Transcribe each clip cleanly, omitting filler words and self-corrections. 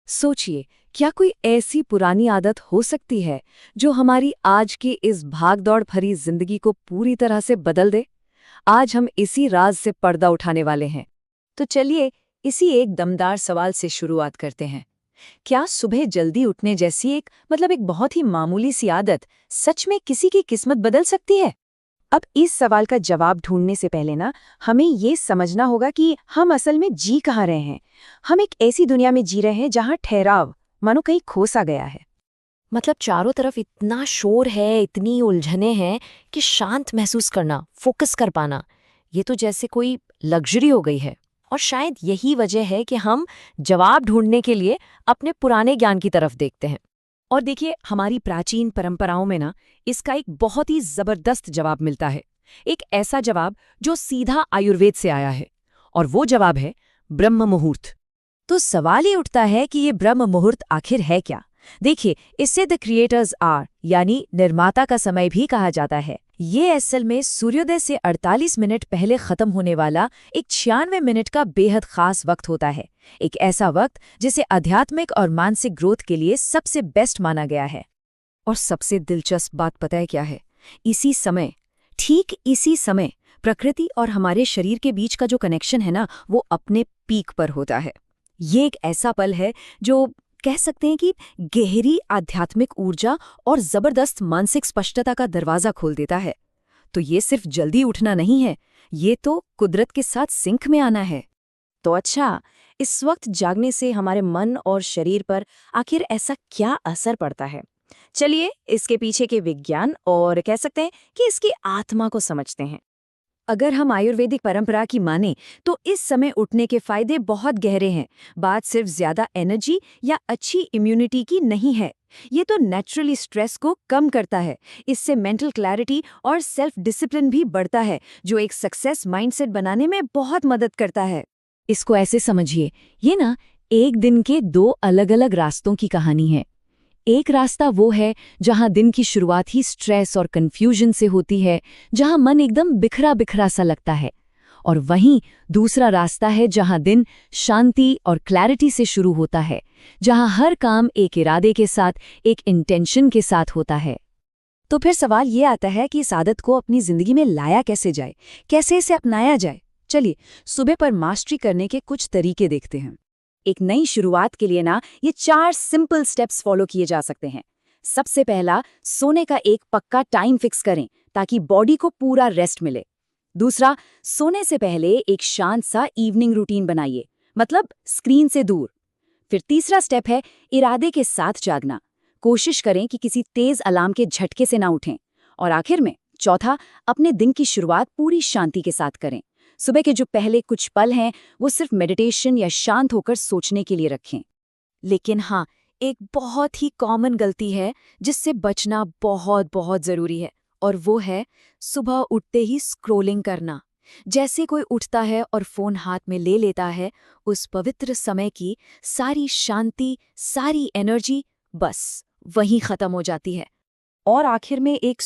सोचिए, क्या कोई ऐसी पुरानी आदत हो सकती है जो हमारी आज की इस भागदौड़ भरी जिंदगी को पूरी तरह से बदल दे? आज हम इसी राज से पर्दा उठाने वाले हैं। तो चलिए इसी एक दमदार सवाल से शुरुआत करते हैं। क्या सुबह जल्दी उठने जैसी एक बहुत ही मामूली सी आदत सच में किसी की किस्मत बदल सकती है? अब इस सवाल का जवाब ढूंढने से पहले ना हमें ये समझना होगा कि हम असल में जी कहाँ रहे हैं। हम एक ऐसी दुनिया में जी रहे हैं जहाँ ठहराव मानो कहीं खो सा गया है। मतलब चारों तरफ इतना शोर है, इतनी उलझने हैं कि शांत महसूस करना, फोकस कर पाना, ये तो जैसे कोई लग्जरी हो गई है। और शायद यही वजह है कि हम जवाब ढूंढने के लिए अपने पुराने ज्ञान की तरफ देखते हैं। और देखिए, हमारी प्राचीन परंपराओं में ना इसका एक बहुत ही जबरदस्त जवाब मिलता है। एक ऐसा जवाब जो सीधा आयुर्वेद से आया है, और वो जवाब है ब्रह्म मुहूर्त। तो सवाल ये उठता है कि ये ब्रह्म मुहूर्त आखिर है क्या? देखिए, इसे द क्रिएटर्स आर यानी निर्माता का समय भी कहा जाता है। ये असल में सूर्योदय से 48 मिनट पहले खत्म होने वाला एक 96 मिनट का बेहद खास वक्त होता है। एक ऐसा वक्त जिसे आध्यात्मिक और मानसिक ग्रोथ के लिए सबसे बेस्ट माना गया है। और सबसे दिलचस्प बात पता है क्या है? ठीक इसी समय प्रकृति और हमारे शरीर के बीच का जो कनेक्शन है ना, वो अपने पीक पर होता है। ये एक ऐसा पल है जो कह सकते हैं कि गहरी आध्यात्मिक ऊर्जा और जबरदस्त मानसिक स्पष्टता का दरवाजा खोल देता है। तो ये सिर्फ जल्दी उठना नहीं है, ये तो कुदरत के साथ सिंक में आना है। तो अच्छा, इस वक्त जागने से हमारे मन और शरीर पर आखिर ऐसा क्या असर पड़ता है? चलिए इसके पीछे के विज्ञान और कह सकते हैं कि इसकी आत्मा को समझते हैं। अगर हम आयुर्वेदिक परंपरा की माने तो इस समय उठने के फायदे बहुत गहरे हैं। बात सिर्फ ज्यादा एनर्जी या अच्छी इम्यूनिटी की नहीं है। ये तो नेचुरली स्ट्रेस को कम करता है। इससे मेंटल क्लैरिटी और सेल्फ डिसिप्लिन भी बढ़ता है, जो एक सक्सेस माइंडसेट बनाने में बहुत मदद करता है। इसको ऐसे समझिए, ये ना एक दिन के दो अलग-अलग रास्तों की कहानी है। एक रास्ता वो है जहां दिन की शुरुआत ही स्ट्रेस और कंफ्यूजन से होती है, जहां मन एकदम बिखरा बिखरा सा लगता है। और वहीं दूसरा रास्ता है जहां दिन शांति और क्लैरिटी से शुरू होता है, जहां हर काम एक इरादे के साथ, एक इंटेंशन के साथ होता है। तो फिर सवाल ये आता है कि इस आदत को अपनी जिंदगी में लाया कैसे जाए, कैसे इसे अपनाया जाए? चलिए सुबह पर मास्टरी करने के कुछ तरीके देखते हैं। एक नई शुरुआत के लिए ना ये 4 सिंपल स्टेप्स फॉलो किए जा सकते हैं। सबसे पहला, सोने का एक पक्का टाइम फिक्स करें ताकि बॉडी को पूरा रेस्ट मिले। दूसरा, सोने से पहले एक शांत सा इवनिंग रूटीन बनाइए, मतलब स्क्रीन से दूर। फिर तीसरा स्टेप है इरादे के साथ जागना। कोशिश करें कि किसी तेज अलार्म के झटके से ना उठें। और आखिर में चौथा, अपने दिन की शुरुआत पूरी शांति के साथ करें। सुबह के जो पहले कुछ पल हैं वो सिर्फ मेडिटेशन या शांत होकर सोचने के लिए रखें। लेकिन हाँ, एक बहुत ही कॉमन गलती है जिससे बचना बहुत बहुत जरूरी है, और वो है सुबह उठते ही स्क्रोलिंग करना। जैसे कोई उठता है और फोन हाथ में ले लेता है, उस पवित्र समय की सारी शांति, सारी एनर्जी बस वहीं खत्म हो जाती है। और आखिर में एक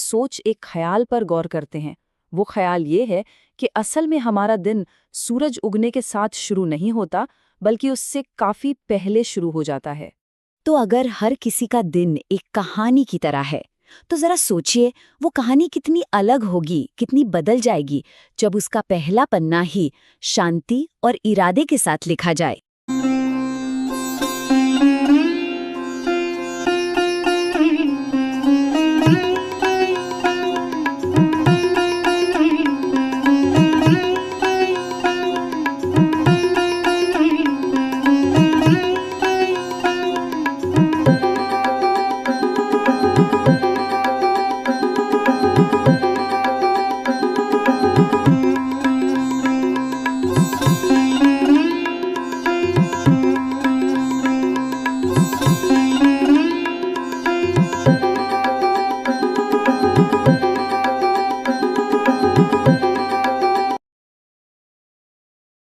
ख्याल पर गौर करते हैं। वो ख्याल ये है कि असल में हमारा दिन सूरज उगने के साथ शुरू नहीं होता, बल्कि उससे काफी पहले शुरू हो जाता है। तो अगर हर किसी का दिन एक कहानी की तरह है, तो जरा सोचिए वो कहानी कितनी अलग होगी, कितनी बदल जाएगी जब उसका पहला पन्ना ही शांति और इरादे के साथ लिखा जाए।